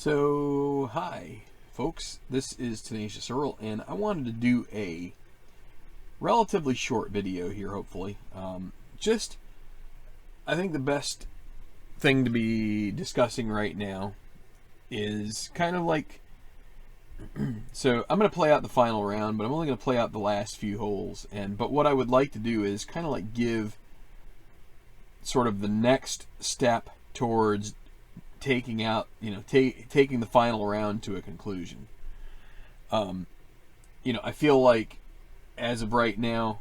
So, hi folks, this is Tenacious Earl, and I wanted to do a relatively short video here, hopefully. I think the best thing to be discussing right now is kind of like, so I'm going to play out the final round, but I'm only going to play out the last few holes, but what I would like to do is kind of like give sort of the next step towards taking out, taking the final round to a conclusion. I feel like as of right now,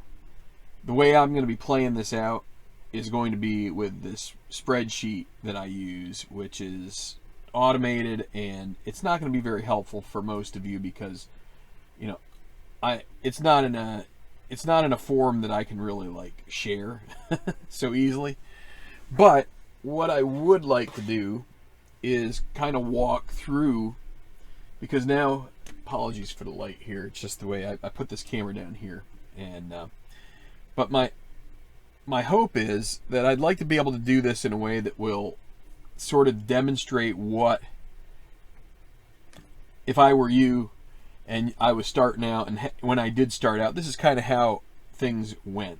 the way I'm going to be playing this out is going to be with this spreadsheet that I use, which is automated, and it's not going to be very helpful for most of you because, it's not in a form that I can really like share so easily. But what I would like to do is kind of walk through, because now, apologies for the light here, it's just the way I put this camera down here, and but my hope is that I'd like to be able to do this in a way that will sort of demonstrate what, if I were you and I was starting out, and when I did start out, this is kind of how things went,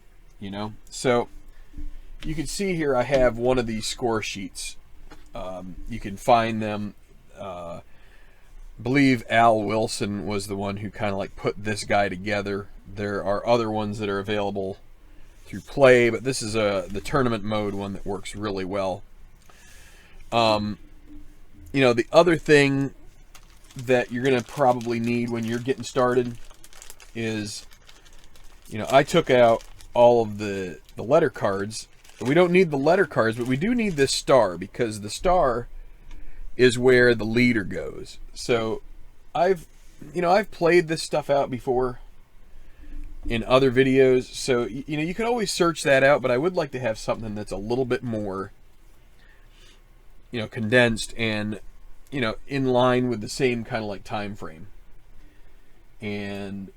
so you can see here I have one of these score sheets. You can find them. I believe Al Wilson was the one who kind of like put this guy together. There are other ones that are available through Play, but this is the tournament mode one that works really well. The other thing that you're going to probably need when you're getting started is, I took out all of the letter cards. We don't need the letter cards, but we do need this star, because the star is where the leader goes. So I've played this stuff out before in other videos, so you could always search that out, but I would like to have something that's a little bit more condensed and in line with the same kind of like time frame. And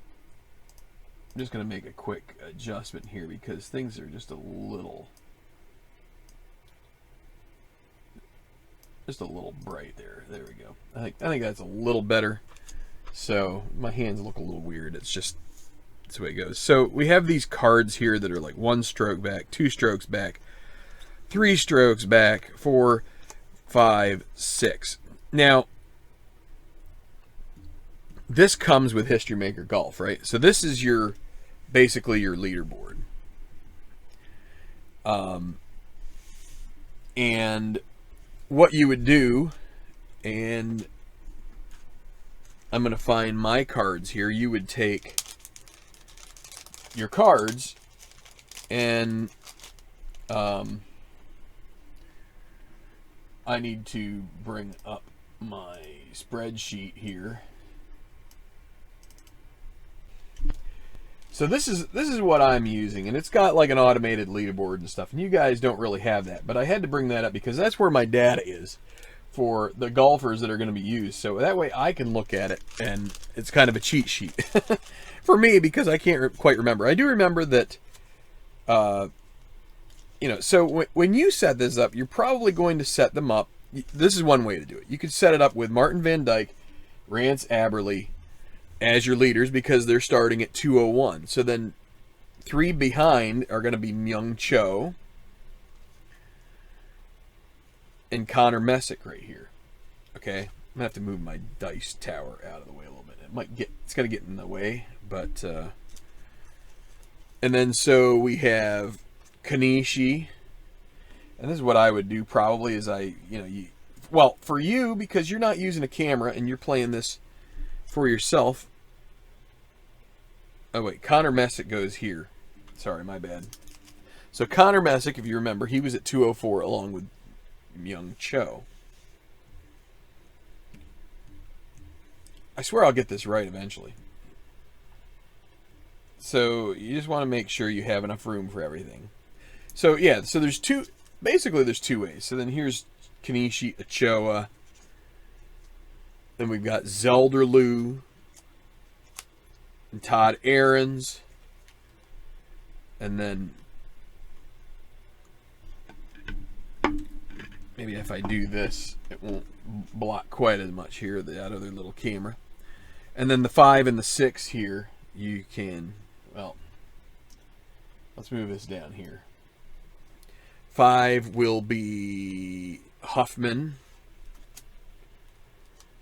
I'm just going to make a quick adjustment here because things are just a little bright there. There we go. I think that's a little better. So my hands look a little weird. It's just, that's the way it goes. So we have these cards here that are like 1 stroke back, 2 strokes back, 3 strokes back, 4, 5, 6. Now, this comes with History Maker Golf, right? So this is basically your leaderboard. And what you would do, and I'm going to find my cards here, you would take your cards and I need to bring up my spreadsheet here. So this is what I'm using, and it's got like an automated leaderboard and stuff, and you guys don't really have that, but I had to bring that up because that's where my data is for the golfers that are going to be used. So that way I can look at it, and it's kind of a cheat sheet for me because I can't quite remember. I do remember that, so when you set this up, you're probably going to set them up. This is one way to do it. You could set it up with Martin Van Dyke, Rance Aberley as your leaders because they're starting at 201. So then 3 behind are going to be Myung Cho and Connor Messick right here. Okay, I'm gonna have to move my dice tower out of the way a little bit. It's gonna get in the way, but and then so we have Kanishi, and this is what I would do probably is well, for you, because you're not using a camera and you're playing this for yourself. Oh wait, Connor Messick goes here. Sorry, my bad. So Connor Messick, if you remember, he was at 204 along with Myung Cho. I swear I'll get this right eventually. So you just want to make sure you have enough room for everything. So yeah, so there's two ways. So then here's Kanishi Ochoa. Then we've got Zelderloo and Todd Ahrens. And then maybe if I do this, it won't block quite as much here, that other little camera. And then the 5 and the 6 here, you can, well, let's move this down here. 5 will be Huffman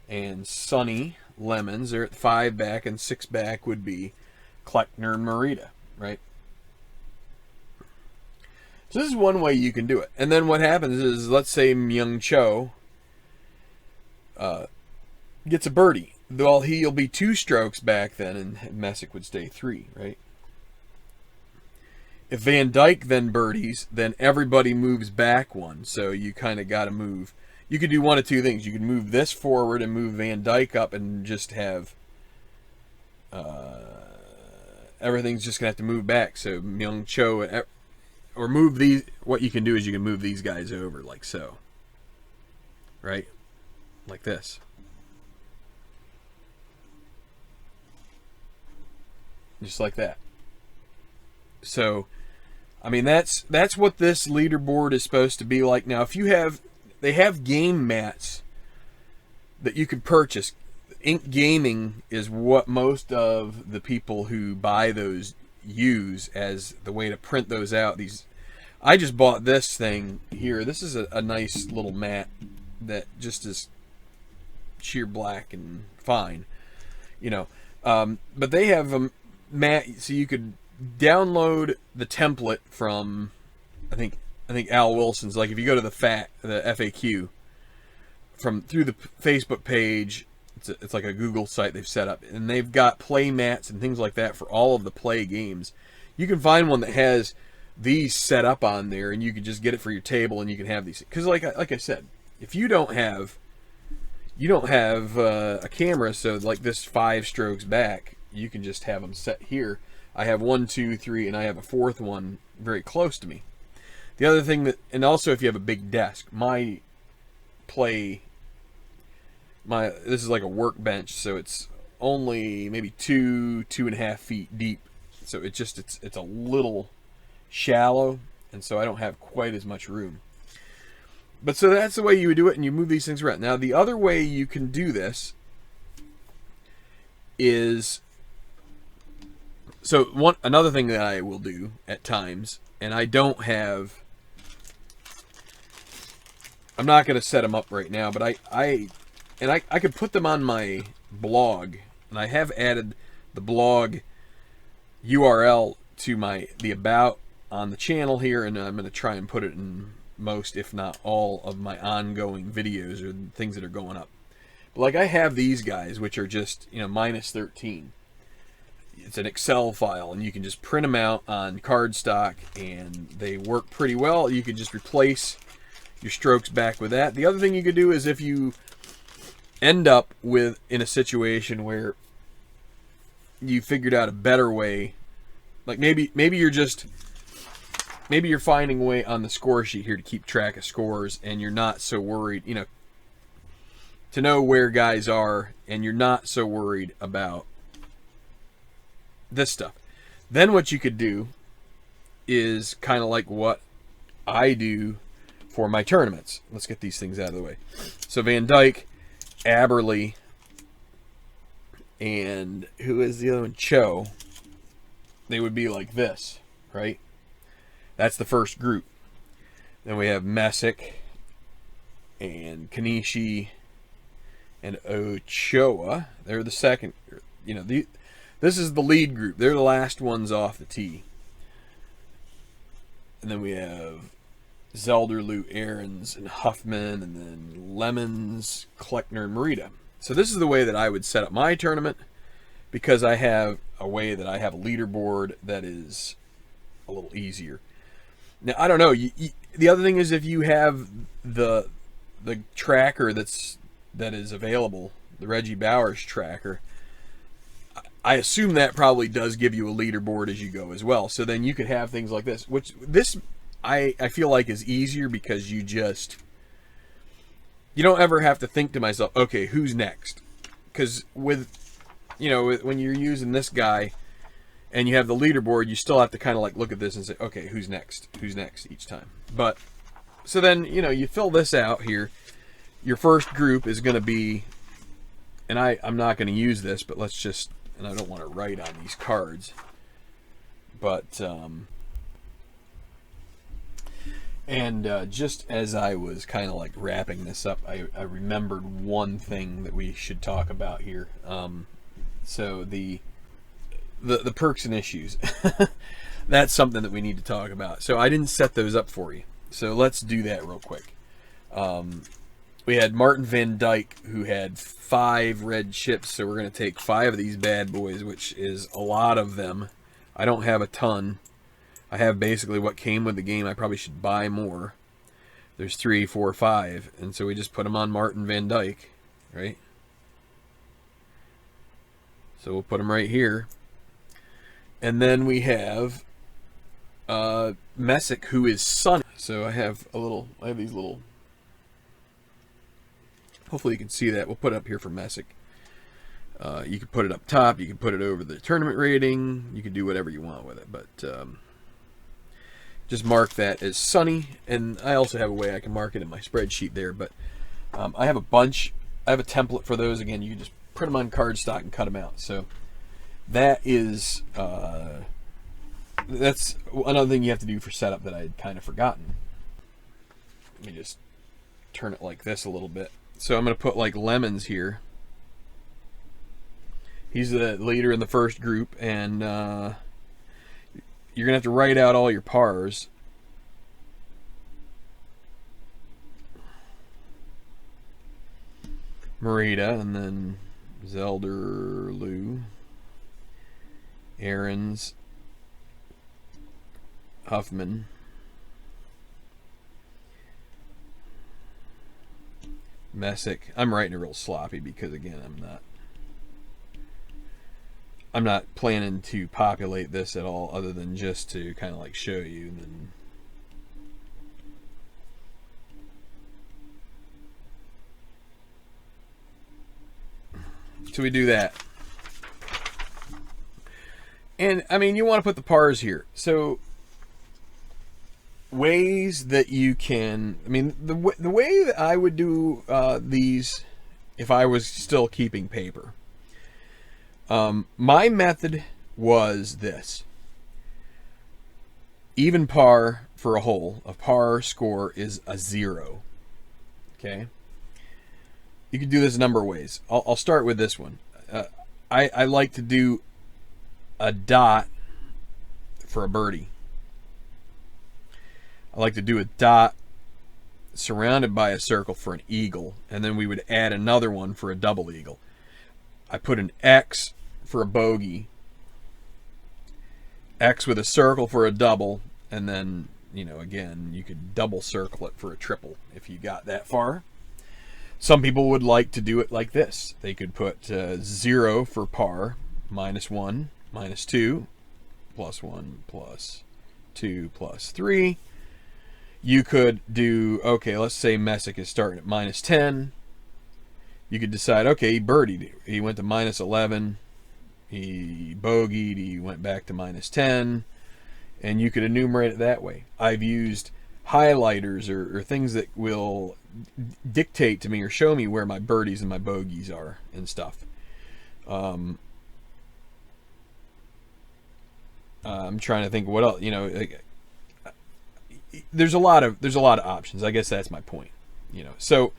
and Sunny Lemons. They're at 5 back, and 6 back would be Kleckner and Merida, right? So this is one way you can do it. And then what happens is, let's say Myung Cho gets a birdie. Well, he'll be 2 strokes back then, and Messick would stay 3, right? If Van Dyke then birdies, then everybody moves back 1. So you kind of got to move. You could do one of 2 things. You could move this forward and move Van Dyke up and just have everything's just going to have to move back. So Myung Cho, or move these. What you can do is you can move these guys over like so. Right? Like this. Just like that. So, I mean, that's what this leaderboard is supposed to be like. Now, if you have, they have game mats that you can purchase. Ink Gaming is what most of the people who buy those use as the way to print those out. I just bought this thing here. This is a nice little mat that just is sheer black and fine, you know. But they have a mat, so you could download the template from, I think Al Wilson's. Like if you go to the FAQ through the Facebook page, it's like a Google site they've set up, and they've got play mats and things like that for all of the play games. You can find one that has these set up on there, and you can just get it for your table, and you can have these. Because like I said, if you don't have a camera, so like this 5 strokes back, you can just have them set here. I have 1, 2, 3, and I have a 4th one very close to me. The other thing that, and also if you have a big desk, this is like a workbench, so it's only maybe 2.5 feet deep. So it's a little shallow, and so I don't have quite as much room. But so that's the way you would do it, and you move these things around. Now the other way you can do this is, so another thing that I will do at times, and I'm not going to set them up right now, but I could put them on my blog, and I have added the blog URL to the about on the channel here, and I'm going to try and put it in most, if not all, of my ongoing videos or things that are going up. But like I have these guys, which are just, minus 13. It's an Excel file, and you can just print them out on cardstock, and they work pretty well. You can just replace your strokes back with that. The other thing you could do is if you end up in a situation where you figured out a better way, like maybe you're finding a way on the score sheet here to keep track of scores, and you're not so worried, to know where guys are, and you're not so worried about this stuff. Then what you could do is kind of like what I do for my tournaments. Let's get these things out of the way. So Van Dyke, Aberley, and who is the other one? Cho. They would be like this, right? That's the first group. Then we have Messick and Kanishi and Ochoa. They're the second. This is the lead group. They're the last ones off the tee. And then we have Zelderloot, Aarons, and Huffman, and then Lemons, Kleckner, and Merida. So this is the way that I would set up my tournament, because I have a way that I have a leaderboard that is a little easier. Now, I don't know. The other thing is, if you have the tracker that is available, the Reggie Bowers tracker, I assume that probably does give you a leaderboard as you go as well. So then you could have things like this, which I feel like is easier, because you don't ever have to think to myself, okay, who's next? Because when you're using this guy and you have the leaderboard, you still have to kind of like look at this and say, okay, who's next each time. But So then, you know, you fill this out here. Your first group is going to be, and I'm not going to use this, but let's just, and I don't want to write on these cards, but, just as I was kind of like wrapping this up, I remembered one thing that we should talk about here. So the perks and issues. That's something that we need to talk about. So I didn't set those up for you. So let's do that real quick. We had Martin Van Dyke, who had 5 red chips. So we're going to take 5 of these bad boys, which is a lot of them. I don't have a ton. I have basically what came with the game. I probably should buy more. There's 3, 4, 5. And so we just put them on Martin Van Dyke, right? So we'll put them right here. And then we have Messick, who is Sunny. So I have these little, hopefully you can see that. We'll put it up here for Messick. You can put it up top. You can put it over the tournament rating. You can do whatever you want with it. But just mark that as Sunny. And I also have a way I can mark it in my spreadsheet there. But I have a bunch. I have a template for those. Again, you can just print them on cardstock and cut them out. So that is that's another thing you have to do for setup that I had kind of forgotten. Let me just turn it like this a little bit. So I'm going to put like Lemons here. He's the leader in the first group, and you're going to have to write out all your pars. Marita, and then Zelder, Lou, Aaron's, Huffman, Messick. I'm writing it real sloppy because, again, I'm not planning to populate this at all, other than just to kind of like show you. And then so we do that. And I mean, you want to put the pars here. So ways that you can, I mean, the way that I would do these if I was still keeping paper. My method was this. Even par for a hole. A par score is a 0. Okay? You can do this a number of ways. I'll start with this one. I like to do a dot for a birdie. I like to do a dot surrounded by a circle for an eagle, and then we would add another one for a double eagle. I put an X for a bogey, X with a circle for a double, and then, you know, again, you could double circle it for a triple if you got that far. Some people would like to do it like this. They could put 0 for par, -1, -2, +1, +2, +3. You could do, okay, let's say Messick is starting at -10. You could decide, okay, he birdied. He went to -11. He bogeyed. He went back to -10. And you could enumerate it that way. I've used highlighters or things that will dictate to me or show me where my birdies and my bogeys are and stuff. I'm trying to think what else, you know, like, there's a lot of options. I guess that's my point, you know. So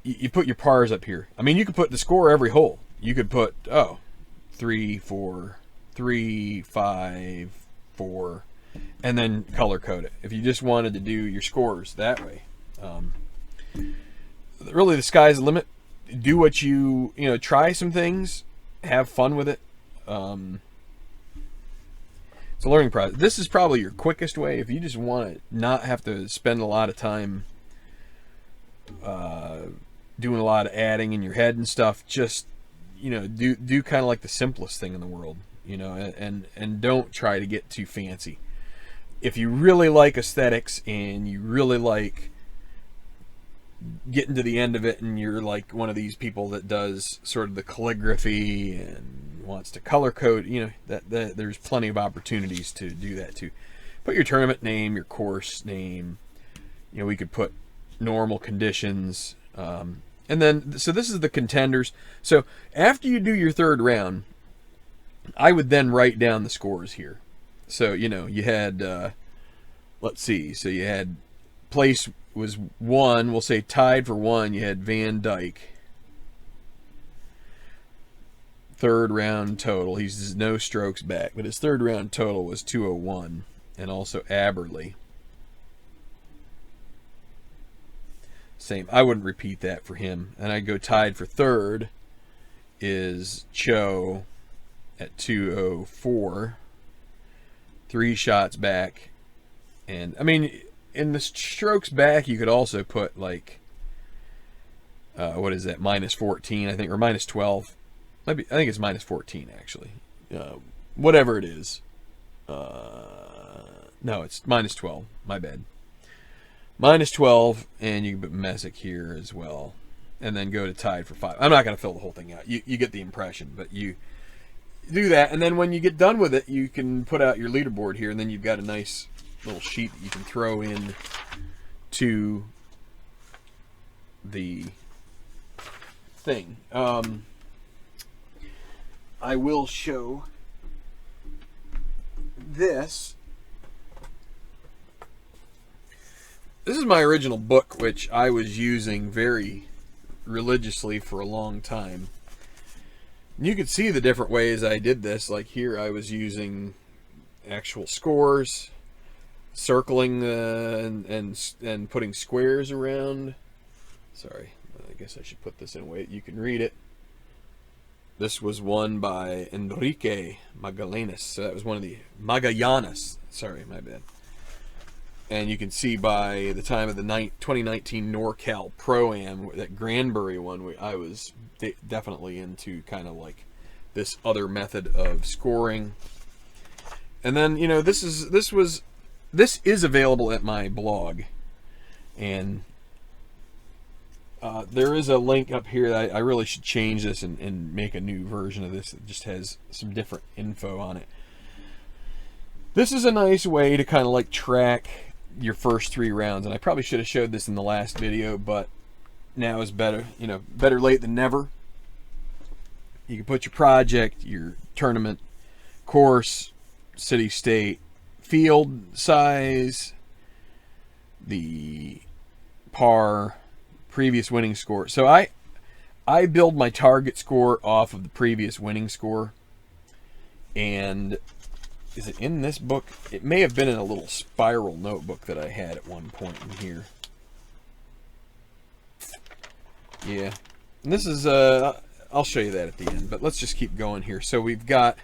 you put your pars up here. I mean, you could put the score every hole. You could put 3, 4, 3, 5, 4, and then color code it. If you just wanted to do your scores that way, really the sky's the limit. Do what you know. Try some things. Have fun with it. It's a learning process. This is probably your quickest way if you just want to not have to spend a lot of time doing a lot of adding in your head and stuff. Just, you know, do kind of like the simplest thing in the world, you know, and don't try to get too fancy. If you really like aesthetics and you really like getting to the end of it, and you're like one of these people that does sort of the calligraphy and wants to color code, you know, that there's plenty of opportunities to do that too. Put your tournament name, your course name, You know, we could put normal conditions. And then, so this is the contenders. So after you do your third round, I would then write down the scores here. So, you know, you had, let's see, so you had place was 1, we'll say tied for 1, you had Van Dyke. Third round total, he's no strokes back, but his third round total was 201. And also Aberley. Same, I wouldn't repeat that for him. And I go tied for third is Cho at 204. 3 shots back. And, I mean, in the strokes back, you could also put, like, what is that, minus 14, I think, or minus 12. I think it's minus 14, actually. Whatever it is. No, it's minus 12. My bad. Minus 12, and you can put Messick here as well. And then go to tied for 5. I'm not going to fill the whole thing out. You get the impression, but you do that. And then when you get done with it, you can put out your leaderboard here, and then you've got a nice little sheet that you can throw in to the thing. I will show this. This is my original book, which I was using very religiously for a long time. And you could see the different ways I did this. Like here, I was using actual scores, circling and putting squares around. Sorry, I guess I should put this in a way that you can read it. This was won by Enrique Magallanes. So that was one of the Magallanes. Sorry, my bad. And you can see by the time of the 2019 NorCal Pro-Am, that Granbury one, I was definitely into kind of like this other method of scoring. And then, you know, this is available at my blog. And there is a link up here that I really should change this and make a new version of this that just has some different info on it. This is a nice way to kind of like track your first 3 rounds, and I probably should have showed this in the last video, but now is better, you know, better late than never. You can put your project, your tournament, course, city, state, field size, the par, previous winning score. So I build my target score off of the previous winning score. And is it in this book? It may have been in a little spiral notebook that I had at one point in here. Yeah. And this is, I'll show you that at the end, but let's just keep going here. So we've got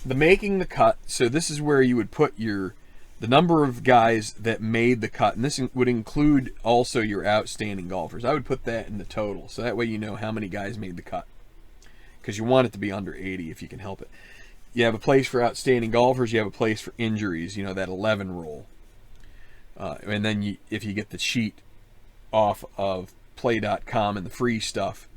the making the cut. So this is where you would put the number of guys that made the cut, and this would include also your outstanding golfers. I would put that in the total, so that way you know how many guys made the cut, because you want it to be under 80 if you can help it. You have a place for outstanding golfers. You have a place for injuries, you know, that 11 rule. And then if you get the sheet off of play.com and the free stuff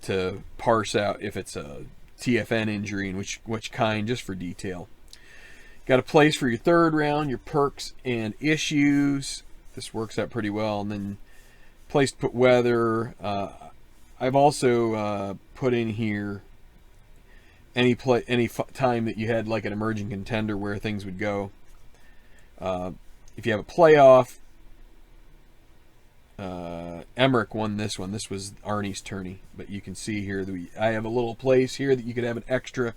to parse out if it's a TFN injury and which kind, just for detail. Got a place for your third round, your perks and issues. This works out pretty well. And then place to put weather. I've also put in here any time that you had like an emerging contender where things would go. If you have a playoff, Emmerich won this one. This was Arnie's tourney, but you can see here that I have a little place here that you could have an extra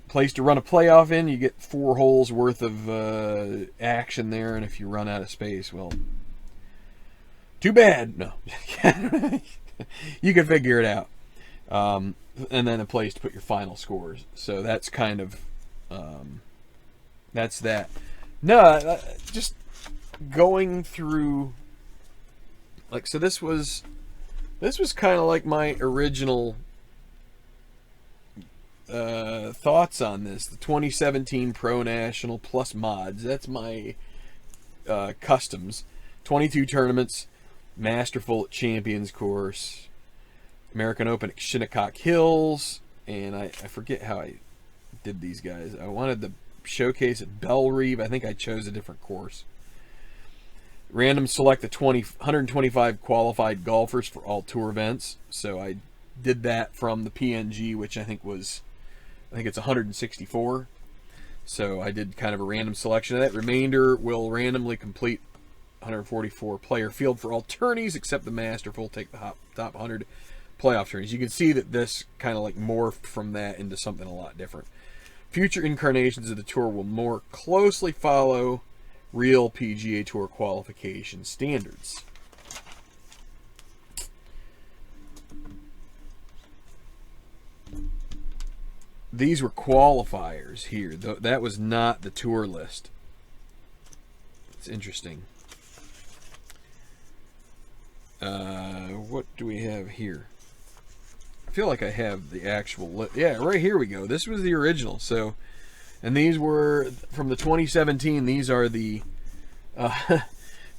place to run a playoff in. You get 4 holes worth of action there, and if you run out of space, well, too bad. No, you can figure it out. And then a place to put your final scores. So that's kind of that's that. No, just going through. Like, so this was kind of like my original thoughts on this. The 2017 Pro National plus mods. That's my customs. 22 tournaments, Masterful at Champions course, American Open at Shinnecock Hills, and I forget how I did these guys. I wanted the showcase at Belle Reve. I think I chose a different course. Random select the 125 qualified golfers for all tour events. So I did that from the PNG, which I think it's 164. So I did kind of a random selection of that. Remainder will randomly complete 144 player field for all tourneys except the Masters. Will take the top 100 playoff tourneys. You can see that this kind of like morphed from that into something a lot different. Future incarnations of the tour will more closely follow real PGA Tour qualification standards. These were qualifiers here. That was not the tour list. It's interesting. What do we have here? I feel like I have the actual list. Yeah, right here we go. This was the original. So, and these were from the 2017. These are the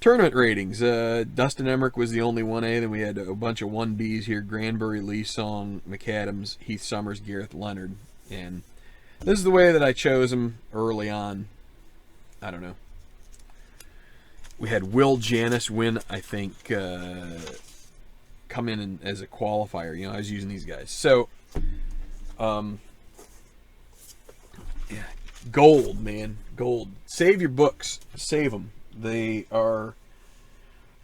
tournament ratings. Dustin Emmerich was the only 1A. Then we had a bunch of 1Bs here. Granbury, Lee Song, McAdams, Heath Summers, Gareth Leonard. And this is the way that I chose them early on. I don't know. We had Will Janis win, I think, come in as a qualifier. You know, I was using these guys. So, yeah, gold, man, gold. Save your books. Save them. They are.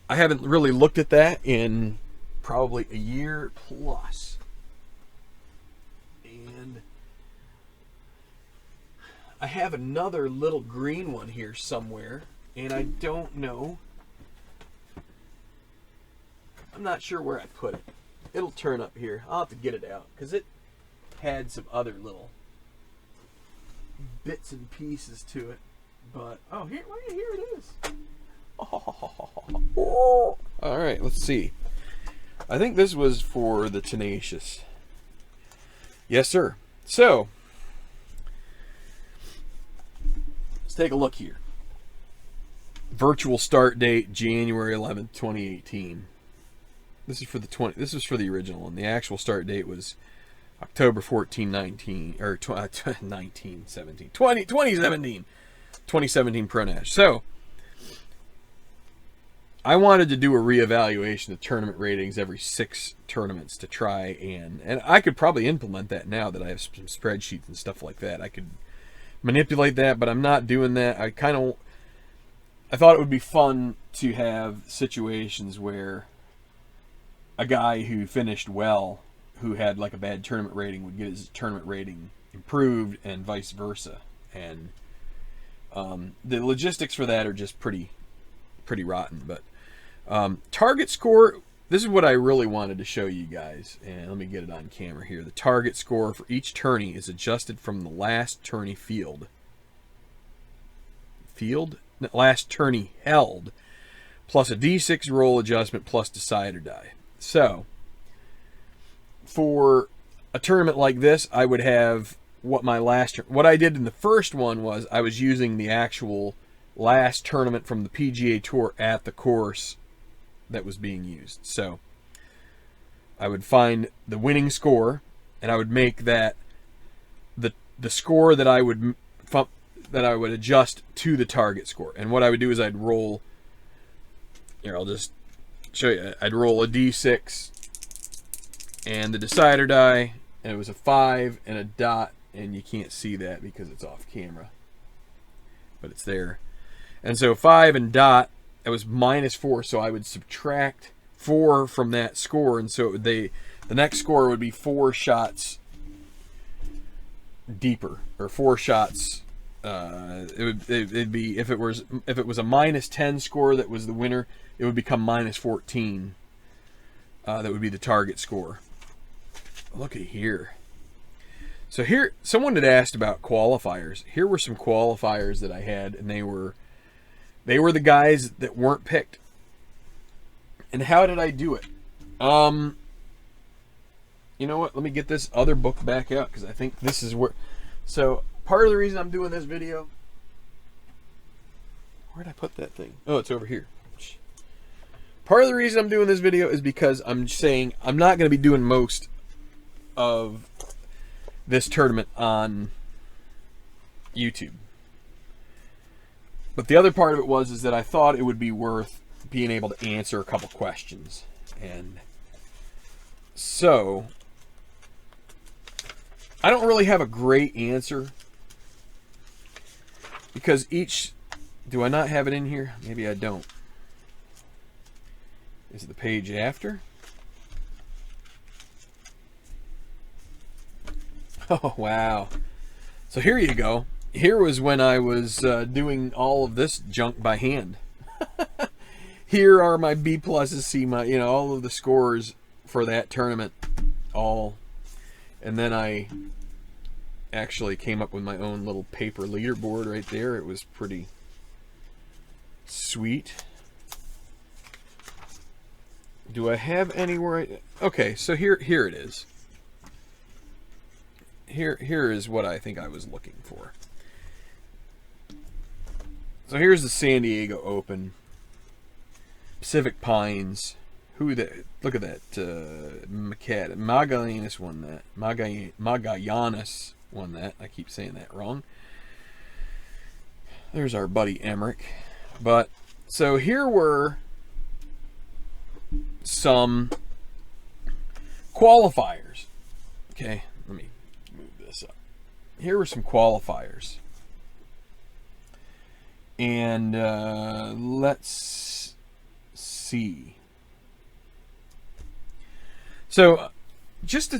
I haven't really looked at that in probably a year plus. And I have another little green one here somewhere, and I don't know. I'm not sure where I put it. It'll turn up here. I'll have to get it out because it had some other little bits and pieces to it. But, oh, here it is. Oh. All right, let's see. I think this was for the Tenacious. Yes, sir. So, let's take a look here. Virtual start date, January 11th, 2018. This is for the This was for the original one. The actual start date was October 14, 19, or 2017 Pro Nash. So, I wanted to do a reevaluation of tournament ratings every 6 tournaments to try and I could probably implement that now that I have some spreadsheets and stuff like that. I could manipulate that, but I'm not doing that. I thought it would be fun to have situations where a guy who finished well, who had like a bad tournament rating, would get his tournament rating improved and vice versa. And the logistics for that are just pretty rotten. But target score, this is what I really wanted to show you guys. And let me get it on camera here. The target score for each tourney is adjusted from the last tourney last tourney held, plus a D6 roll adjustment plus decider die. So, for a tournament like this, I would have what I did in the first one was I was using the actual last tournament from the PGA Tour at the course that was being used. So, I would find the winning score, and I would make that the score that I would adjust to the target score. And what I would do is I'd roll. Here, I'll just show you. I'd roll a D6 and the decider die, and it was a 5 and a dot, and you can't see that because it's off camera, but it's there. And so 5 and dot, it was -4, so I would subtract 4 from that score, and so the next score would be 4 shots deeper, or 4 shots. It'd be if it was a -10 score that was the winner, it would become -14. That would be the target score. Look at here. So here, someone had asked about qualifiers. Here were some qualifiers that I had, and they were the guys that weren't picked. And how did I do it? You know what? Let me get this other book back out, because I think this is where. So part of the reason I'm doing this video. Where'd I put that thing? Oh, it's over here. Part of the reason I'm doing this video is because I'm saying I'm not going to be doing most of this tournament on YouTube. But the other part of it is that I thought it would be worth being able to answer a couple questions. And so I don't really have a great answer because each... Do I not have it in here? Maybe I don't. Is it the page after? Oh, wow. So here you go. Here was when I was doing all of this junk by hand. Here are my B pluses, C my, all of the scores for that tournament. All. And then I actually came up with my own little paper leaderboard right there. It was pretty sweet. Do I have anywhere? Okay, so here it is. Here is what I think I was looking for. So here's the San Diego Open. Pacific Pines. Who that? Look at that. Magallanes won that. Magallanes won that. I keep saying that wrong. There's our buddy Emmerich. But so here were some qualifiers. Okay, let me move this up. Here were some qualifiers. And let's see. So just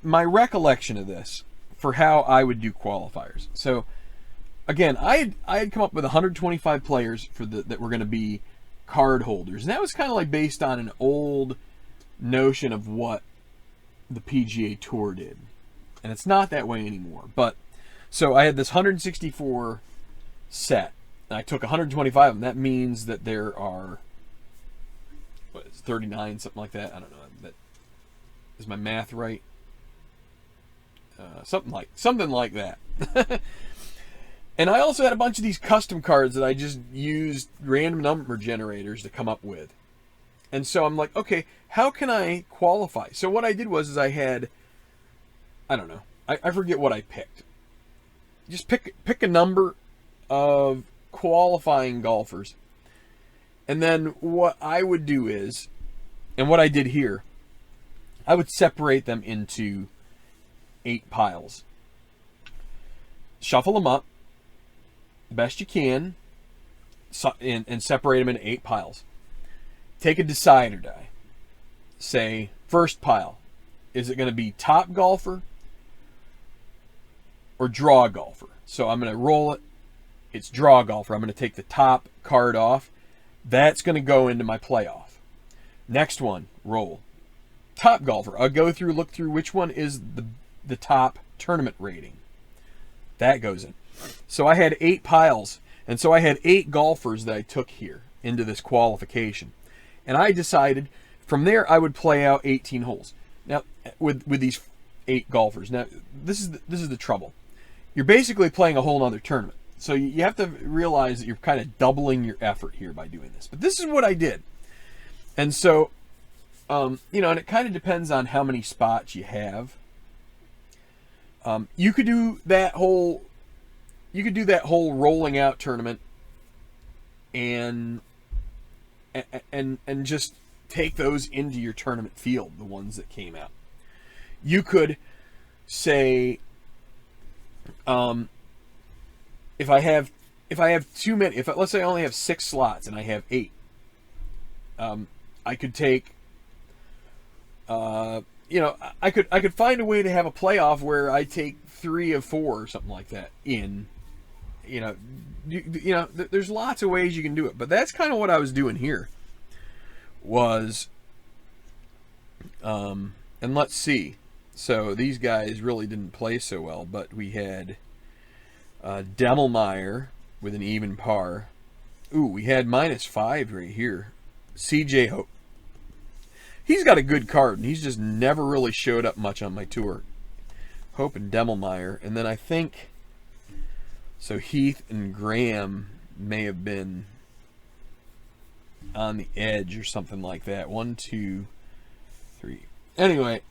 my recollection of this for how I would do qualifiers. So again, I had come up with 125 players for that were going to be card holders. And that was kind of like based on an old notion of what the PGA Tour did. And it's not that way anymore. But so I had this 164 set. And I took 125 of them. That means that there are, what is it, 39, something like that. I don't know. Is my math right? Something like that. And I also had a bunch of these custom cards that I just used random number generators to come up with. And so I'm like, okay, how can I qualify? So what I did was I had, I don't know, I forget what I picked. Just pick a number of qualifying golfers. And then what I would do is, and what I did here, I would separate them into 8 piles. Shuffle them up the best you can, and separate them into 8 piles. Take a decider die. Say, first pile, is it going to be top golfer or draw golfer? So I'm going to roll it. It's draw golfer. I'm going to take the top card off. That's going to go into my playoff. Next one, roll. Top golfer. I'll go through, look through which one is the top tournament rating. That goes in. So I had 8 piles. And so I had 8 golfers that I took here into this qualification. And I decided from there I would play out 18 holes. Now, with these 8 golfers. Now, this is the trouble. You're basically playing a whole other tournament. So you have to realize that you're kind of doubling your effort here by doing this. But this is what I did. And so, and it kind of depends on how many spots you have. You could do that whole rolling out tournament and just take those into your tournament field, the ones that came out. You could say, if I have too many, let's say I only have 6 slots and I have 8, I could take, I could find a way to have a playoff where I take 3 of 4 or something like that in. There's lots of ways you can do it, but that's kind of what I was doing here. And let's see. So these guys really didn't play so well, but we had Demmelmeyer with an even par. Ooh, we had -5 right here. CJ Hope. He's got a good card, and he's just never really showed up much on my tour. Hope and Demmelmeyer. And then I think, so Heath and Graham may have been on the edge or something like that. 1, 2, 3. Anyway,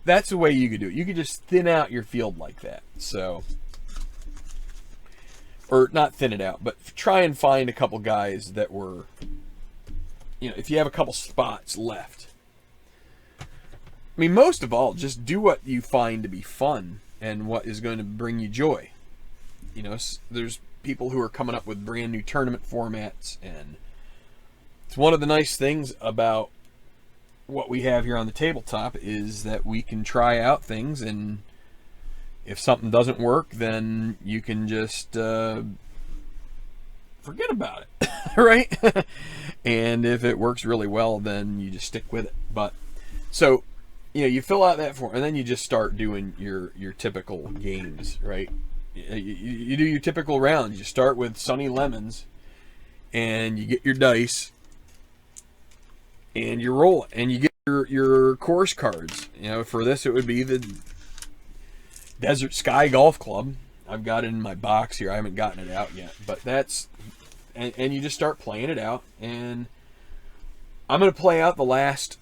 that's the way you could do it. You could just thin out your field like that. So or not thin it out, but try and find a couple guys that were, you know, if you have a couple spots left. I mean, most of all, just do what you find to be fun and what is going to bring you joy. You know, there's people who are coming up with brand new tournament formats, and it's one of the nice things about what we have here on the tabletop is that we can try out things, and if something doesn't work, then you can just forget about it, right? And if it works really well, then you just stick with it. But so, you know, you fill out that form, and then you just start doing your typical games, right? You do your typical rounds. You start with Sunny Lemons, and you get your dice, and you roll it, and you get your course cards. You know, for this it would be the Desert Sky Golf Club. I've got it in my box here. I haven't gotten it out yet, but that's, and you just start playing it out. And I'm going to play out the last,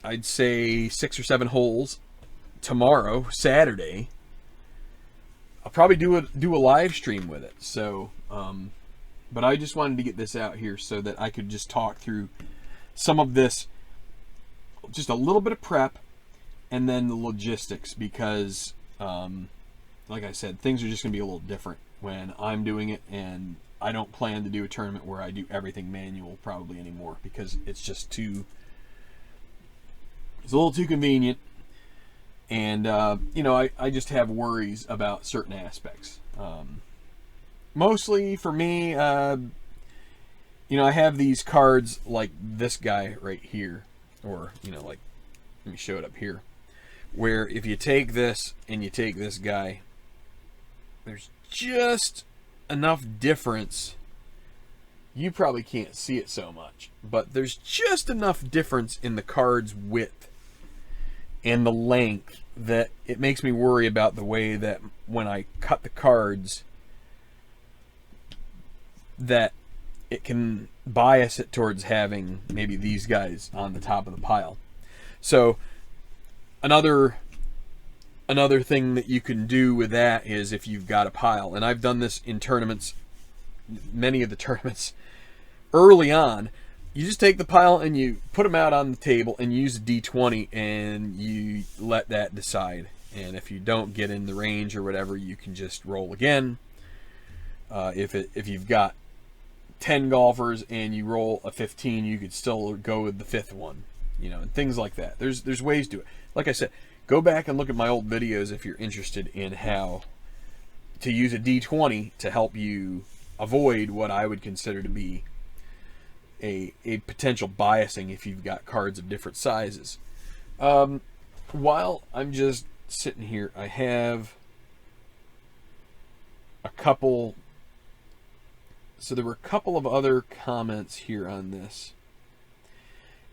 I'd say 6 or 7 holes tomorrow, Saturday. I'll probably do a live stream with it. So, but I just wanted to get this out here so that I could just talk through some of this, just a little bit of prep, and then the logistics, because like I said, things are just going to be a little different when I'm doing it, and I don't plan to do a tournament where I do everything manual probably anymore, because it's just it's a little too convenient, and you know, I just have worries about certain aspects. Mostly for me, you know, I have these cards like this guy right here, or, you know, like, let me show it up here, where if you take this and you take this guy, there's just enough difference. You probably can't see it so much, but there's just enough difference in the card's width and the length that it makes me worry about the way that when I cut the cards, that it can bias it towards having maybe these guys on the top of the pile. So another thing that you can do with that is, if you've got a pile, and I've done this in tournaments, many of the tournaments early on, you just take the pile and you put them out on the table and use a D20, and you let that decide. And if you don't get in the range or whatever, you can just roll again. If you've got 10 golfers and you roll a 15, you could still go with the 5th one, you know, and things like that. There's ways to do it. Like I said, go back and look at my old videos if you're interested in how to use a D20 to help you avoid what I would consider to be a potential biasing if you've got cards of different sizes. While I'm just sitting here, I have a couple. So there were a couple of other comments here on this.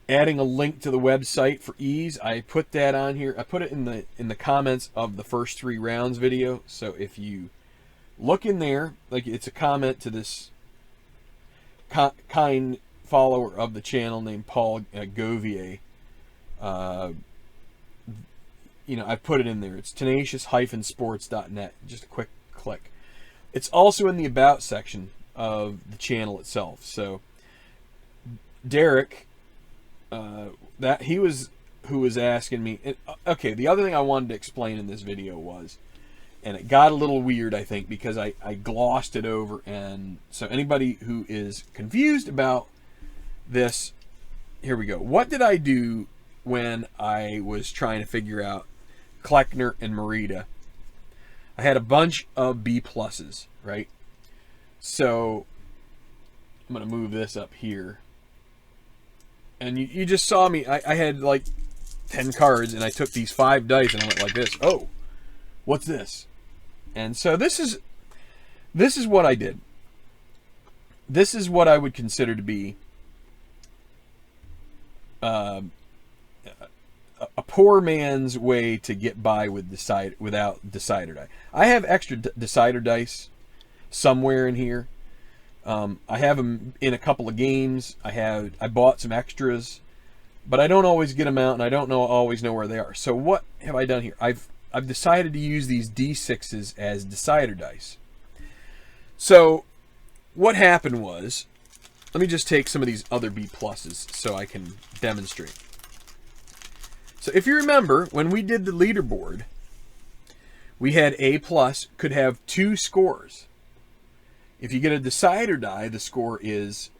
Adding a link to the website for ease. I put that on here. I put it in the comments of the first 3 rounds video. So if you look in there, like, it's a comment to this kind follower of the channel named Paul Govier. You know, I put it in there. It's tenacious-sports.net. Just a quick click. It's also in the about section of the channel itself. So Derek, that he was who was asking me. Okay, the other thing I wanted to explain in this video was, and it got a little weird, I think, because I glossed it over, and so anybody who is confused about this, here we go. What did I do when I was trying to figure out Kleckner and Merida? I had a bunch of B pluses, right? So I'm going to move this up here. And you just saw me. I had like 10 cards, and I took these 5 dice, and I went like this. Oh, what's this? And so this is what I did. This is what I would consider to be a poor man's way to get by with without decider die. I have extra decider dice somewhere in here. I have them in a couple of games. I bought some extras, but I don't always get them out, and I don't always know where they are. So what have I done here? I've decided to use these D6s as decider dice. So what happened was, let me just take some of these other B pluses so I can demonstrate. So if you remember, when we did the leaderboard, we had A plus could have 2 scores. If you get a decider die, the score is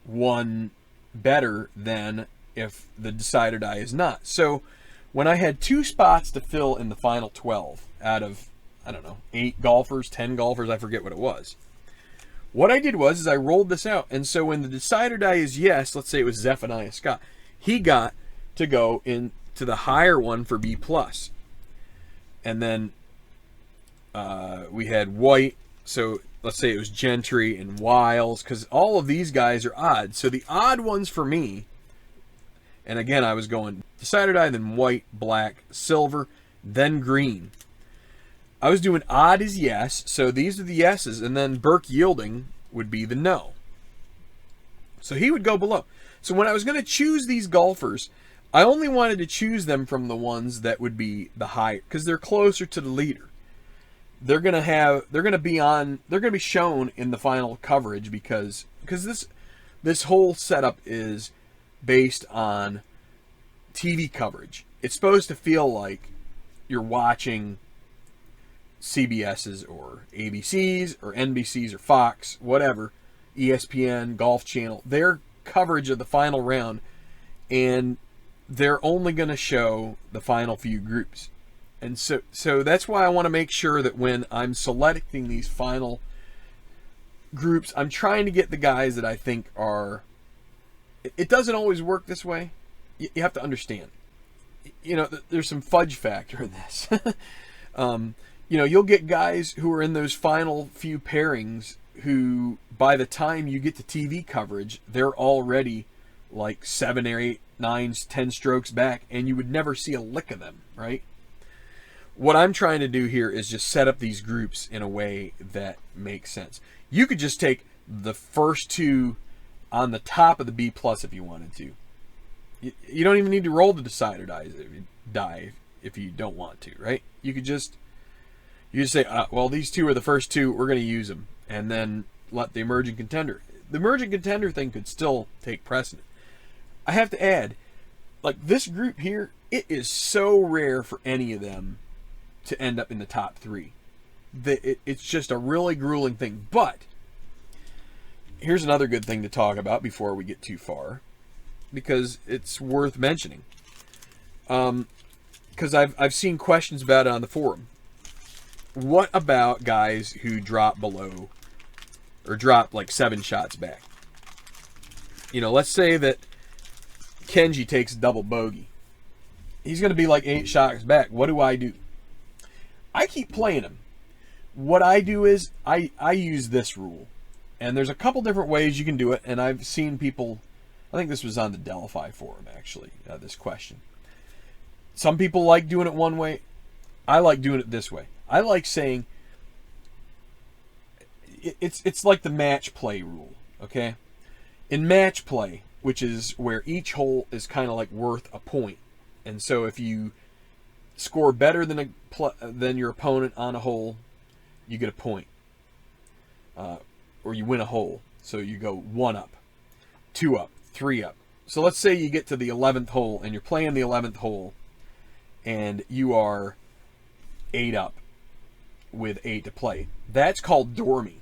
1 better than if the decider die is not. So when I had 2 spots to fill in the final 12 out of, I don't know, 8 golfers, 10 golfers, I forget what it was. What I did was I rolled this out. And so when the decider die is yes, let's say it was Zephaniah Scott, he got to go into the higher one for B plus. And then we had White, so let's say it was Gentry and Wiles, because all of these guys are odd. So the odd ones for me, and again I was going decider die, then white, black, silver, then green. I was doing odd is yes, so these are the yeses, and then Burke Yielding would be the no. So he would go below. So when I was going to choose these golfers, I only wanted to choose them from the ones that would be the higher, because they're closer to the leader. They're going to be shown in the final coverage because this whole setup is based on TV coverage. It's supposed to feel like you're watching CBS's or ABC's or NBC's or Fox, whatever, ESPN, Golf Channel, their coverage of the final round, and they're only going to show the final few groups. And so that's why I want to make sure that when I'm selecting these final groups, I'm trying to get the guys that I think are... It doesn't always work this way. You have to understand. There's some fudge factor in this. You'll get guys who are in those final few pairings who, by the time you get to TV coverage, they're already like 7 or 8, 9, 10 strokes back, and you would never see a lick of them, right? What I'm trying to do here is just set up these groups in a way that makes sense. You could just take the first 2 on the top of the B plus if you wanted to. You don't even need to roll the decider die if you don't want to, right? You just say, well, these 2 are the first 2, we're going to use them, and then let the emerging contender. The emerging contender thing could still take precedent. I have to add, like this group here, it is so rare for any of them to end up in the top 3. It's just a really grueling thing. But here's another good thing to talk about before we get too far, because it's worth mentioning. Because I've seen questions about it on the forum. What about guys who drop below or drop like 7 shots back? Let's say that Kenji takes a double bogey. He's going to be like 8 shots back. What do? I keep playing him. What I do is I use this rule. And there's a couple different ways you can do it. And I've seen people, I think this was on the Delphi forum actually, this question. Some people like doing it one way. I like doing it this way. I like saying, it's like the match play rule, okay? In match play, which is where each hole is kind of like worth a point. And so if you score better than your opponent on a hole, you get a point. Or you win a hole. So you go 1 up, 2 up, 3 up. So let's say you get to the 11th hole and you're playing the 11th hole and you are 8 up with 8 to play. That's called dormy.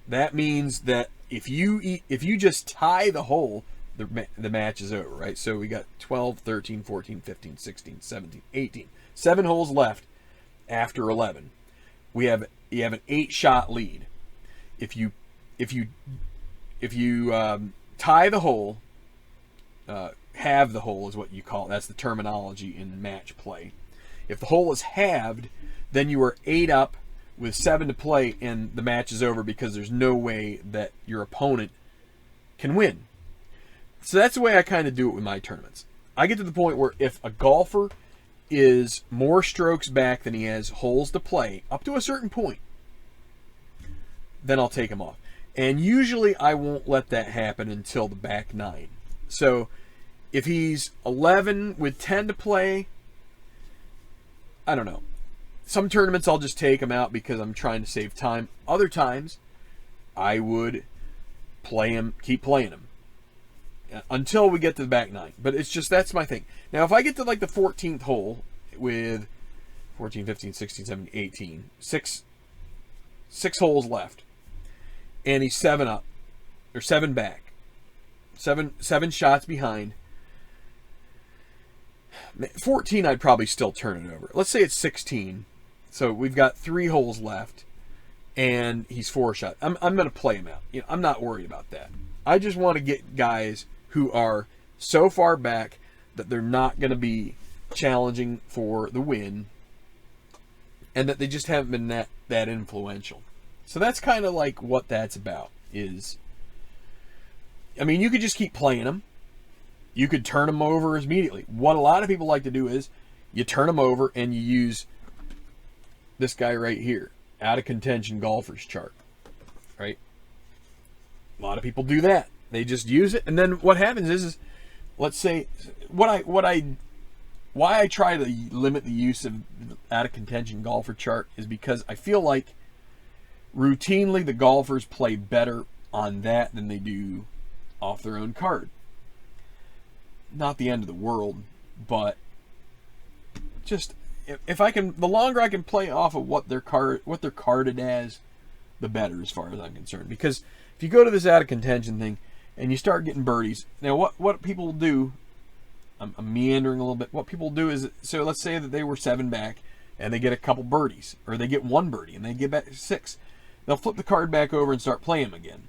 That means that if you just tie the hole, the match is over, right? So we got 12, 13, 14, 15, 16, 17, 18. 7 holes left after 11. You have an 8-shot lead. If you tie the hole, halve the hole is what you call it. That's the terminology in match play. If the hole is halved, then you are 8 up with 7 to play, and the match is over because there's no way that your opponent can win. So that's the way I kind of do it with my tournaments. I get to the point where if a golfer is more strokes back than he has holes to play, up to a certain point, then I'll take him off. And usually I won't let that happen until the back 9. So if he's 11 with 10 to play, I don't know. Some tournaments I'll just take him out because I'm trying to save time. Other times I would play him, keep playing him until we get to the back nine. But it's just, that's my thing. Now, if I get to like the 14th hole with 14, 15, 16, 17, 18, six holes left, and he's 7 up, or 7 back, seven shots behind, 14, I'd probably still turn it over. Let's say it's 16. So we've got 3 holes left, and he's 4 shots. I'm going to play him out. I'm not worried about that. I just want to get guys who are so far back that they're not going to be challenging for the win, and that they just haven't been that influential. So that's kind of like what that's about. Is, I mean, you could just keep playing them. You could turn them over immediately. What a lot of people like to do is you turn them over and you use this guy right here, out of contention golfers chart, right? A lot of people do that. They just use it, and then what happens is let's say why I try to limit the use of out of contention golfer chart is because I feel like routinely the golfers play better on that than they do off their own card. Not the end of the world, but just if I can, the longer I can play off of what they're carded as, the better, as far as I'm concerned. Because if you go to this out of contention thing and you start getting birdies, now what people do, I'm meandering a little bit. What people do is, so let's say that they were 7 back and they get a couple birdies, or they get 1 birdie and they get back 6. They'll flip the card back over and start playing them again.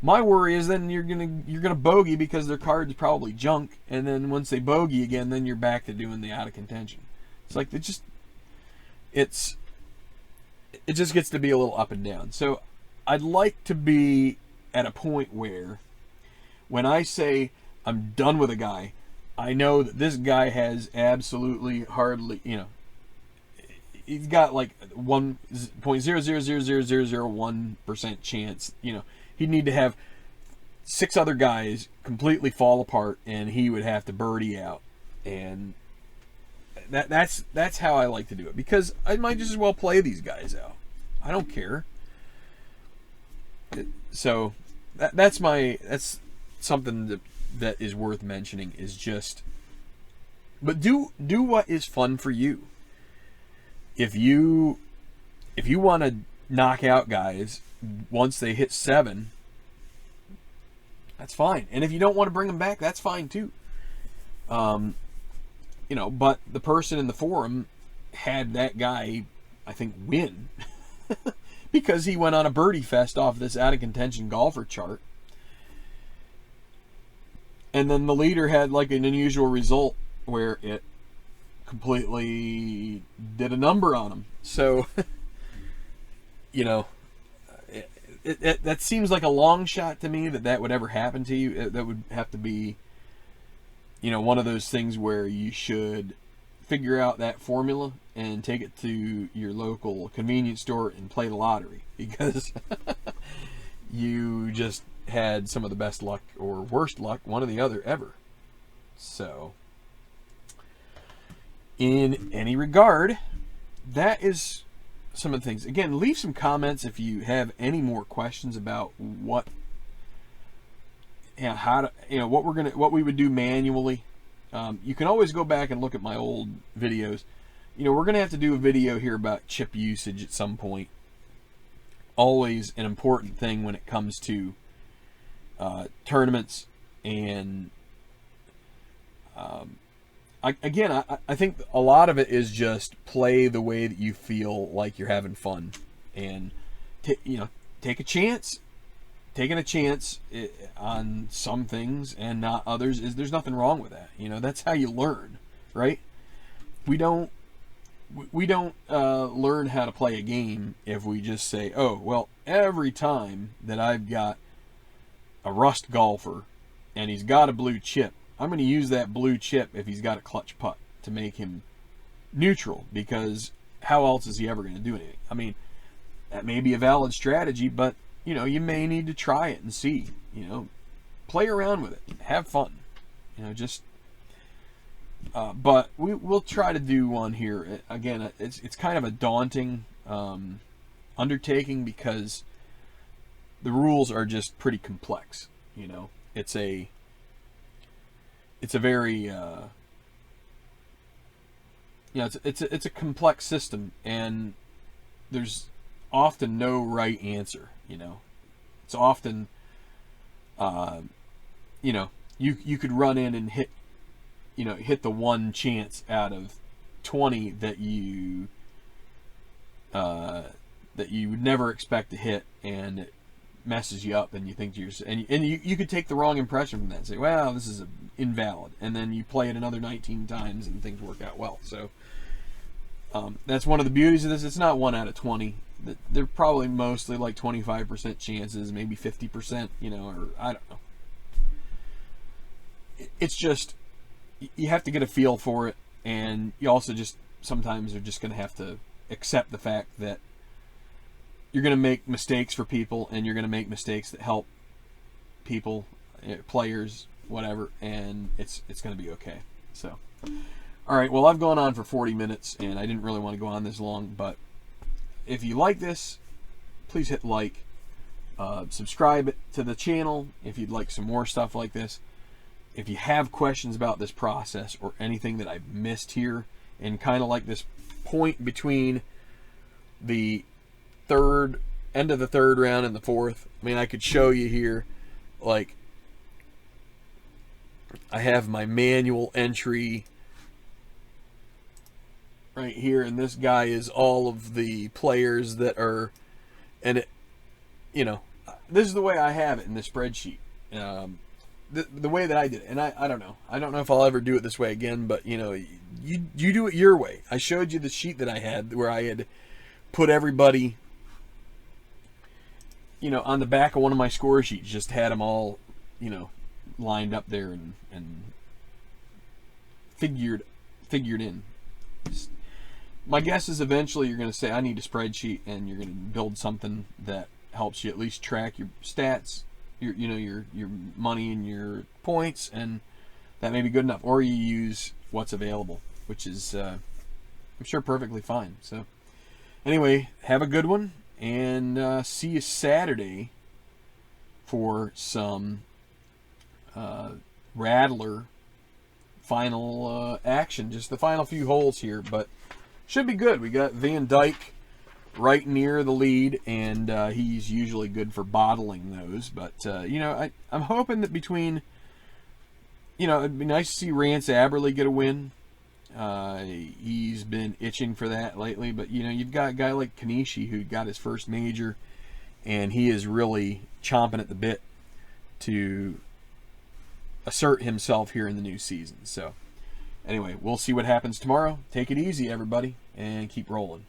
My worry is then you're gonna bogey because their card's probably junk, and then once they bogey again, then you're back to doing the out of contention. It's like it just gets to be a little up and down. So I'd like to be at a point where when I say I'm done with a guy, I know that this guy has absolutely hardly, he's got like 1.0000001% chance, he'd need to have 6 other guys completely fall apart and he would have to birdie out. And that's how I like to do it, because I might just as well play these guys out. I don't care. So that's something that is worth mentioning, is just, but do what is fun for you. If you want to knock out guys once they hit 7, that's fine. And if you don't want to bring them back, that's fine too. But the person in the forum had that guy, I think, win because he went on a birdie fest off this out of contention golfer chart. And then the leader had like an unusual result where it completely did a number on him. So, that seems like a long shot to me that would ever happen to you. That would have to be, one of those things where you should figure out that formula and take it to your local convenience store and play the lottery, because you just had some of the best luck or worst luck, one or the other, ever. So, in any regard, that is some of the things. Again, leave some comments if you have any more questions about what we would do manually. You can always go back and look at my old videos. We're going to have to do a video here about chip usage at some point. Always an important thing when it comes to tournaments. And I think a lot of it is just play the way that you feel like you're having fun, and take a chance. Taking a chance on some things and not others, there's nothing wrong with that. That's how you learn, right? We don't learn how to play a game if we just say, oh, well, every time that I've got a rust golfer and he's got a blue chip, I'm going to use that blue chip if he's got a clutch putt to make him neutral, because how else is he ever going to do anything? I mean, that may be a valid strategy, but you may need to try it and see. Play around with it, have fun. But we'll try to do one here. Again, it's kind of a daunting undertaking, because the rules are just pretty complex. It's a very it's a complex system, and there's often no right answer. It's often you could run in and hit the one chance out of 20 that you would never expect to hit, and it messes you up, and you think you could take the wrong impression from that and say, well, this is invalid, and then you play it another 19 times and things work out well. So that's one of the beauties of this. It's not 1 out of 20. They're probably mostly like 25% chances, maybe 50%, or I don't know. It's just, you have to get a feel for it, and you also just sometimes are just going to have to accept the fact that you're going to make mistakes for people, and you're going to make mistakes that help people, players, whatever, and it's going to be okay. So, all right, well, I've gone on for 40 minutes, and I didn't really want to go on this long, but if you like this, please hit like, subscribe to the channel if you'd like some more stuff like this. If you have questions about this process or anything that I've missed here, and kind of like this point between the end of the third round and the fourth, I mean, I could show you here, like, I have my manual entry right here, and this guy is all of the players that are, and it, this is the way I have it in the spreadsheet. The way that I did it, and I don't know if I'll ever do it this way again, but you do it your way. I showed you the sheet that I had where I had put everybody on the back of one of my score sheets, just had them all lined up there and figured in. My guess is eventually you're going to say, I need a spreadsheet, and you're going to build something that helps you at least track your stats, your money and your points, and that may be good enough. Or you use what's available, which is I'm sure perfectly fine. So anyway, have a good one, and see you Saturday for some Rattler final action. Just the final few holes here, but should be good. We got Van Dyke right near the lead, and he's usually good for bottling those. But I'm hoping that between, it'd be nice to see Rance Aberley get a win. He's been itching for that lately. But you've got a guy like Kanishi who got his first major, and he is really chomping at the bit to assert himself here in the new season. So anyway, we'll see what happens tomorrow. Take it easy, everybody, and keep rolling.